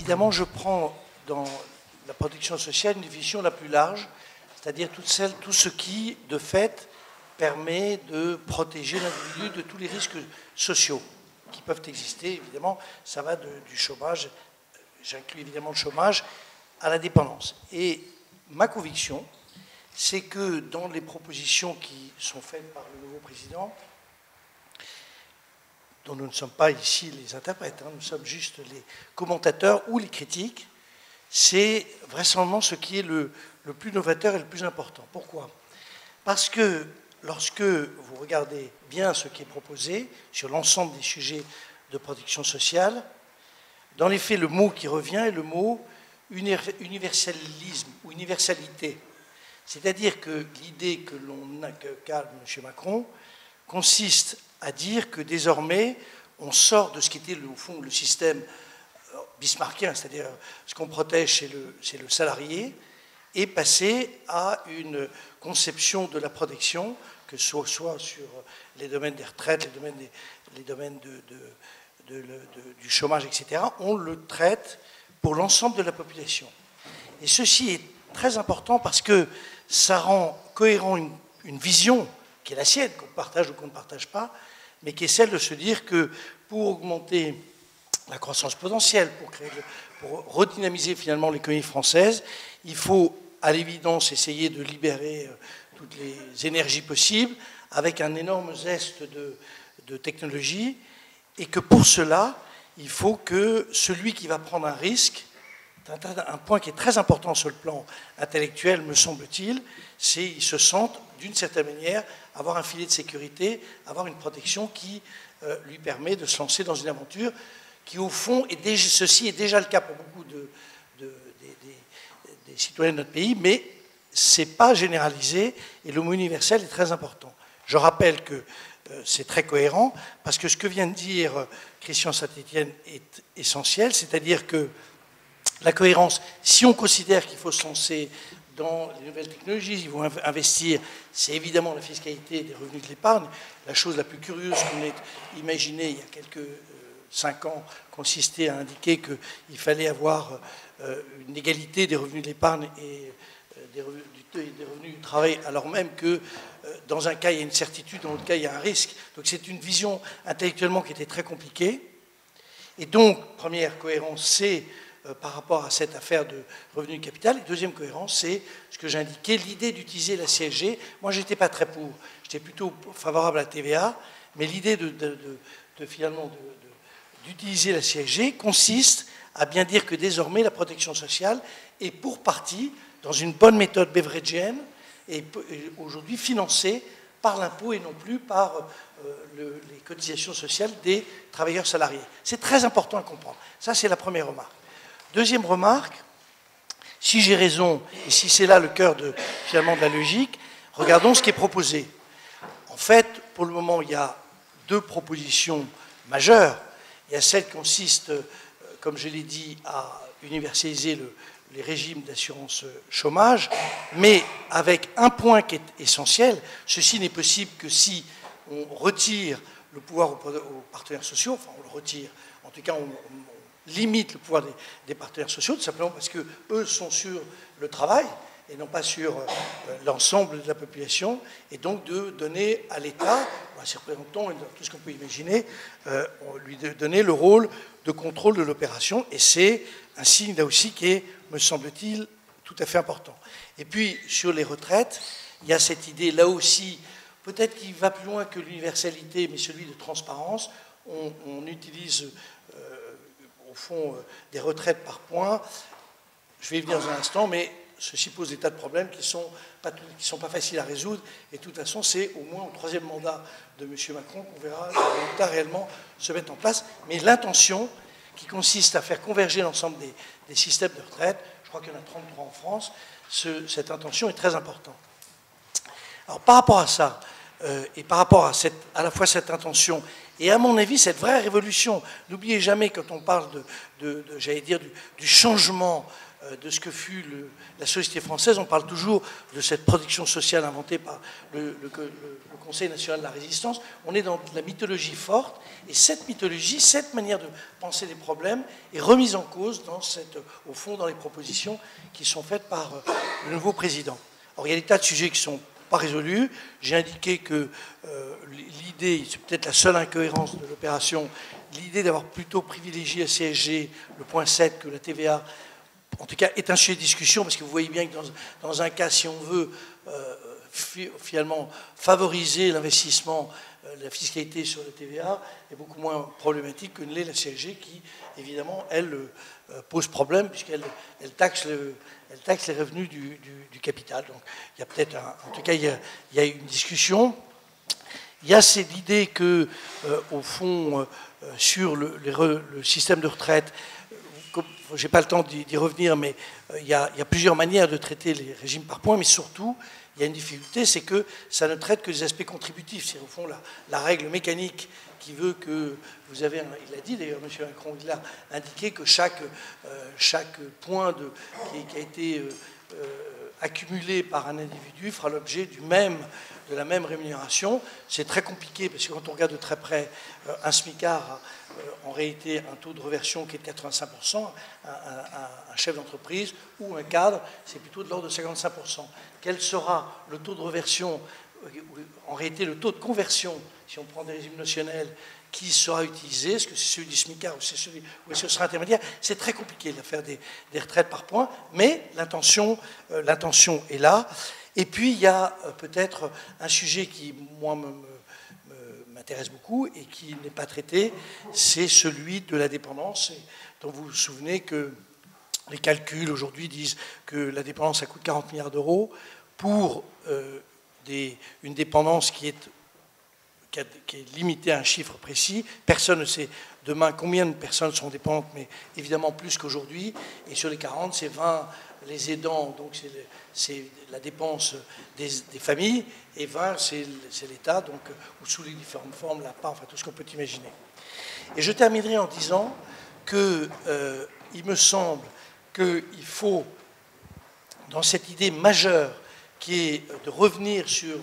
évidemment, je prends dans la protection sociale une définition la plus large, c'est-à-dire tout ce qui, de fait, permet de protéger l'individu de tous les risques sociaux qui peuvent exister. Évidemment, ça va du chômage, j'inclus évidemment le chômage, à la dépendance. Et ma conviction, c'est que dans les propositions qui sont faites par le nouveau président, dont nous ne sommes pas ici les interprètes, nous sommes juste les commentateurs ou les critiques, c'est vraisemblablement ce qui est le plus novateur et le plus important. Pourquoi? Parce que lorsque vous regardez bien ce qui est proposé sur l'ensemble des sujets de protection sociale, dans les faits, le mot qui revient est le mot universalisme ou universalité. C'est-à-dire que l'idée qu'a M. Macron consiste à dire que désormais, on sort de ce qui était au fond le système bismarckien, c'est-à-dire ce qu'on protège, c'est le salarié, et passer à une conception de la protection, que ce soit sur les domaines des retraites, les domaines du chômage, etc. On le traite pour l'ensemble de la population. Et ceci est très important parce que ça rend cohérent une vision qui est la sienne, qu'on partage ou qu'on ne partage pas, mais qui est celle de se dire que pour augmenter la croissance potentielle, pour redynamiser finalement l'économie française, il faut à l'évidence essayer de libérer toutes les énergies possibles avec un énorme zeste de technologie, et que pour cela, il faut que celui qui va prendre un risque, un point qui est très important sur le plan intellectuel, me semble-t-il, c'est qu'il se sente, d'une certaine manière, avoir un filet de sécurité, avoir une protection qui lui permet de se lancer dans une aventure qui, au fond, ceci est déjà le cas pour beaucoup des citoyens de notre pays, mais ce n'est pas généralisé, et le mot universel est très important. Je rappelle que c'est très cohérent, parce que ce que vient de dire Christian Saint-Etienne est essentiel, c'est-à-dire que la cohérence, si on considère qu'il faut se lancer dans les nouvelles technologies, ils vont investir, c'est évidemment la fiscalité des revenus de l'épargne. La chose la plus curieuse qu'on ait imaginée il y a quelques 5 ans consistait à indiquer qu'il fallait avoir une égalité des revenus de l'épargne et des revenus du travail, alors même que dans un cas il y a une certitude, dans l'autre cas il y a un risque. Donc c'est une vision intellectuellement qui était très compliquée. Et donc, première cohérence, c'est par rapport à cette affaire de revenu de capital. Et deuxième cohérence, c'est ce que j'indiquais, l'idée d'utiliser la CSG. Moi, je n'étais pas très pour, j'étais plutôt favorable à la TVA, mais l'idée finalement d'utiliser la CSG consiste à bien dire que désormais, la protection sociale est pour partie, dans une bonne méthode beveridgienne, et aujourd'hui financée par l'impôt et non plus par les cotisations sociales des travailleurs salariés. C'est très important à comprendre. Ça, c'est la première remarque. Deuxième remarque, si j'ai raison, et si c'est là le cœur finalement de la logique, regardons ce qui est proposé. En fait, pour le moment, il y a 2 propositions majeures. Il y a celle qui consiste, comme je l'ai dit, à universaliser les régimes d'assurance chômage, mais avec un point qui est essentiel. Ceci n'est possible que si on retire le pouvoir aux partenaires sociaux, enfin on le retire, en tout cas on limite le pouvoir des partenaires sociaux, tout simplement parce qu'eux sont sur le travail et non pas sur l'ensemble de la population, et donc de donner à l'État, à ses représentants et tout ce qu'on peut imaginer, lui donner le rôle de contrôle de l'opération, et c'est un signe là aussi qui est, me semble-t-il, tout à fait important. Et puis sur les retraites, il y a cette idée là aussi, peut-être qui va plus loin que l'universalité, mais celui de transparence. On utilise au fond des retraites par points. Je vais y venir dans un instant, mais ceci pose des tas de problèmes qui sont pas faciles à résoudre. Et de toute façon, c'est au moins au 3e mandat de M. Macron qu'on verra les résultats réellement se mettre en place. Mais l'intention qui consiste à faire converger l'ensemble des systèmes de retraite, je crois qu'il y en a 33 en France, cette intention est très importante. Alors par rapport à ça, et par rapport à la fois cette intention et à mon avis cette vraie révolution, n'oubliez jamais quand on parle j'allais dire, du changement de ce que fut la société française. On parle toujours de cette protection sociale inventée par le Conseil national de la résistance. On est dans de la mythologie forte, et cette mythologie, cette manière de penser les problèmes est remise en cause au fond dans les propositions qui sont faites par le nouveau président. Or, il y a des tas de sujets qui ne sont pas résolus. J'ai indiqué que l'idée, c'est peut-être la seule incohérence de l'opération, l'idée d'avoir plutôt privilégié la CSG, le point 7, que la TVA, en tout cas, est un sujet de discussion, parce que vous voyez bien que dans un cas, si on veut finalement favoriser l'investissement, la fiscalité sur la TVA est beaucoup moins problématique que ne l'est la CSG, qui, évidemment, elle pose problème, puisqu'elle taxe les revenus du capital. Donc, il y a peut-être, en tout cas, il y a une discussion. Il y a l'idée que, au fond, sur le système de retraite, je n'ai pas le temps d'y revenir, mais il y a plusieurs manières de traiter les régimes par points, mais surtout, il y a une difficulté, c'est que ça ne traite que des aspects contributifs. C'est au fond la règle mécanique qui veut que vous avez, il a dit d'ailleurs, M. Macron, il a indiqué que chaque point qui a été accumulé par un individu fera l'objet de la même rémunération. C'est très compliqué, parce que quand on regarde de très près, un smicard en réalité un taux de reversion qui est de 85%, un chef d'entreprise ou un cadre, c'est plutôt de l'ordre de 55%. Quel sera le taux de reversion, en réalité le taux de conversion, si on prend des régimes notionnels, qui sera utilisé? Est-ce que c'est celui du SMICAR ou est-ce que ce sera intermédiaire? C'est très compliqué de faire des retraites par points, mais l'intention est là. Et puis il y a peut-être un sujet qui, moi, m'intéresse beaucoup et qui n'est pas traité, c'est celui de la dépendance, dont vous vous souvenez que les calculs aujourd'hui disent que la dépendance, ça coûte 40 milliards d'euros pour une dépendance qui est limitée à un chiffre précis. Personne ne sait demain combien de personnes sont dépendantes, mais évidemment plus qu'aujourd'hui. Et sur les 40, c'est 20 les aidants, donc c'est la dépense des familles, et 20, c'est l'État, donc, ou sous les différentes formes, l'APA, enfin tout ce qu'on peut imaginer. Et je terminerai en disant qu'il me semble qu'il faut, dans cette idée majeure qui est de revenir sur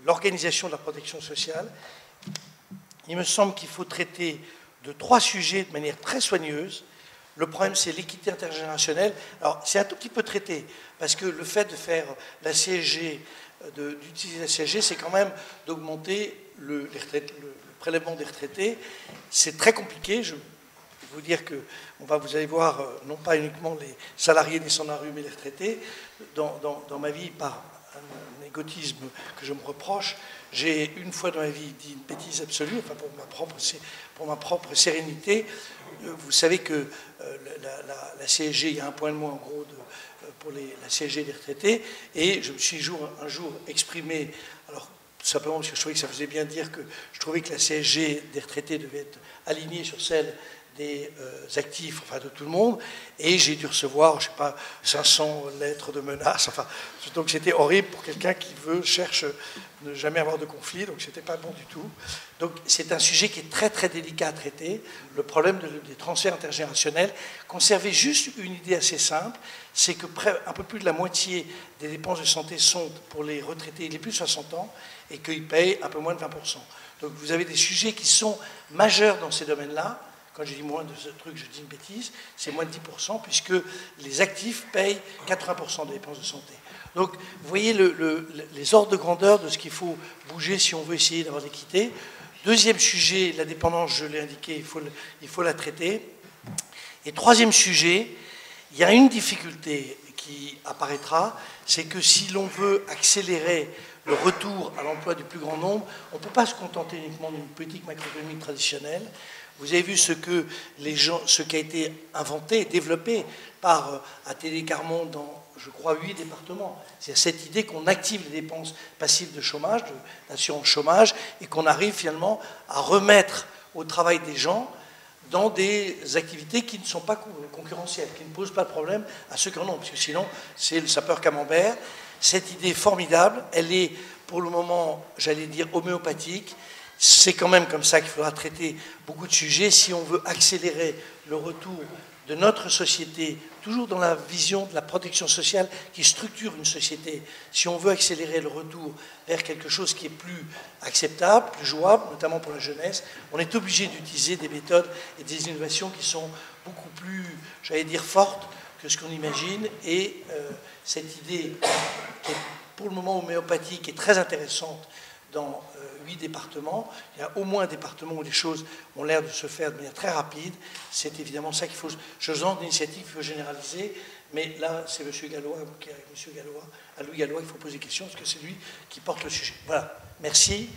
l'organisation de la protection sociale, il me semble qu'il faut traiter de 3 sujets de manière très soigneuse. Le problème, c'est l'équité intergénérationnelle. Alors, c'est un tout petit peu traité, parce que le fait de faire la CSG, d'utiliser la CSG, c'est quand même d'augmenter le prélèvement des retraités. C'est très compliqué. Je vais vous dire que vous allez voir, non pas uniquement les salariés des sans-arrêt, mais les retraités. Dans ma vie, par un égotisme que je me reproche, j'ai une fois dans ma vie dit une bêtise absolue, enfin pour ma propre sérénité. Vous savez que la CSG, il y a un point de moins en gros pour la CSG des retraités, et je me suis un jour exprimé, alors simplement parce que je trouvais que ça faisait bien dire que je trouvais que la CSG des retraités devait être alignée sur celle des actifs, enfin de tout le monde, et j'ai dû recevoir, je ne sais pas, 500 lettres de menaces, enfin, donc c'était horrible pour quelqu'un qui cherche ne jamais avoir de conflit, donc c'était pas bon du tout. Donc c'est un sujet qui est très très délicat à traiter, le problème des transferts intergénérationnels. Conserver juste une idée assez simple, c'est que un peu plus de la moitié des dépenses de santé sont pour les retraités les plus de 60 ans, et qu'ils payent un peu moins de 20%. Donc vous avez des sujets qui sont majeurs dans ces domaines-là. Quand je dis moins de ce truc, je dis une bêtise, c'est moins de 10%, puisque les actifs payent 80% des dépenses de santé. Donc, vous voyez les ordres de grandeur de ce qu'il faut bouger si on veut essayer d'avoir l'équité. Deuxième sujet, la dépendance, je l'ai indiqué, il faut la traiter. Et troisième sujet, il y a une difficulté qui apparaîtra, c'est que si l'on veut accélérer le retour à l'emploi du plus grand nombre, on ne peut pas se contenter uniquement d'une politique macroéconomique traditionnelle. Vous avez vu ce qui a été inventé, développé par Athénée Carmon dans, je crois, 8 départements. C'est cette idée qu'on active les dépenses passives de chômage, d'assurance chômage, et qu'on arrive finalement à remettre au travail des gens dans des activités qui ne sont pas concurrentielles, qui ne posent pas de problème à ceux qui en ont, parce que sinon, c'est le sapeur camembert. Cette idée formidable, elle est pour le moment, j'allais dire, homéopathique. C'est quand même comme ça qu'il faudra traiter beaucoup de sujets si on veut accélérer le retour de notre société, toujours dans la vision de la protection sociale qui structure une société, si on veut accélérer le retour vers quelque chose qui est plus acceptable, plus jouable, notamment pour la jeunesse, on est obligé d'utiliser des méthodes et des innovations qui sont beaucoup plus, j'allais dire, fortes que ce qu'on imagine. Et cette idée, qui est pour le moment homéopathique, est très intéressante dans 8 départements. Il y a au moins un département où les choses ont l'air de se faire de manière très rapide. C'est évidemment ça qu'il faut, ce genre d'initiative qu'il faut généraliser. Mais là, c'est M. Gallois, à Louis Gallois, qu'il faut poser question, parce que c'est lui qui porte le sujet. Voilà. Merci.